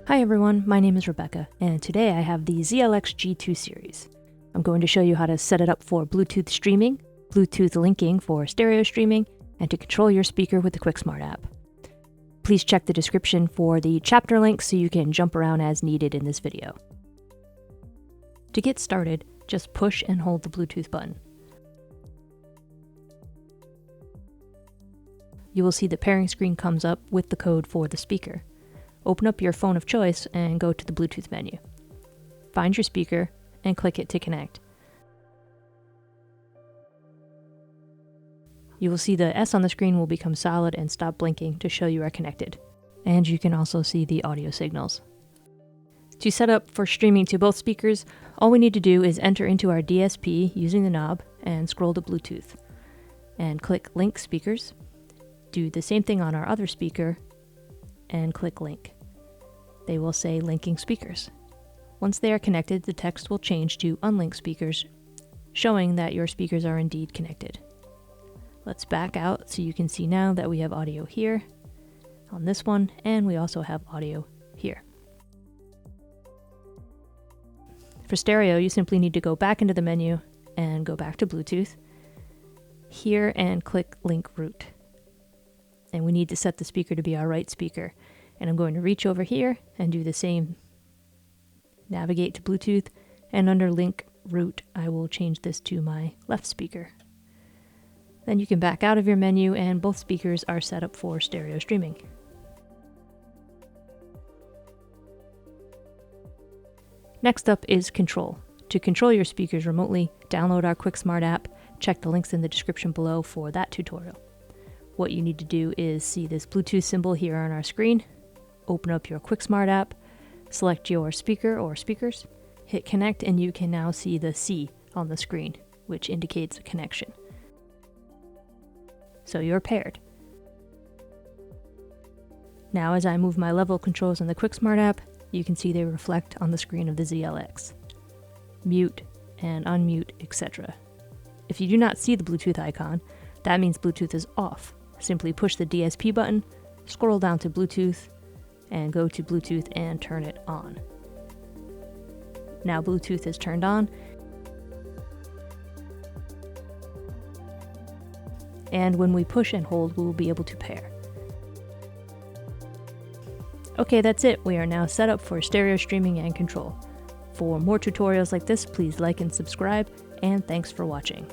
Hi everyone, my name is Rebecca, and today I have the ZLX G2 series. I'm going to show you how to set it up for Bluetooth streaming, Bluetooth linking for stereo streaming, and to control your speaker with the QuickSmart app. Please check the description for the chapter link so you can jump around as needed in this video. To get started, just push and hold the Bluetooth button. You will see the pairing screen comes up with the code for the speaker. Open up your phone of choice and go to the Bluetooth menu. Find your speaker and click it to connect. You will see the S on the screen will become solid and stop blinking to show you are connected. And you can also see the audio signals. To set up for streaming to both speakers, all we need to do is enter into our DSP using the knob and scroll to Bluetooth. And click Link Speakers. Do the same thing on our other speaker and click Link. They will say linking speakers. Once they are connected, the text will change to unlinked speakers, showing that your speakers are indeed connected. Let's back out so you can see now that we have audio here on this one, and we also have audio here. For stereo, you simply need to go back into the menu and go back to Bluetooth here and click Link Route. And we need to set the speaker to be our right speaker. And I'm going to reach over here and do the same. Navigate to Bluetooth, and under Link Route, I will change this to my left speaker. Then you can back out of your menu and both speakers are set up for stereo streaming. Next up is control. To control your speakers remotely, download our QuickSmart app. Check the links in the description below for that tutorial. What you need to do is see this Bluetooth symbol here on our screen. Open up your QuickSmart app, select your speaker or speakers, hit connect, and you can now see the C on the screen, which indicates a connection. So you're paired. Now as I move my level controls on the QuickSmart app, you can see they reflect on the screen of the ZLX. Mute and unmute, etc. If you do not see the Bluetooth icon, that means Bluetooth is off. Simply push the DSP button, scroll down to Bluetooth, and go to Bluetooth and turn it on. Now Bluetooth is turned on, and when we push and hold, we will be able to pair. Okay, that's it. We are now set up for stereo streaming and control. For more tutorials like this, please like and subscribe, and thanks for watching.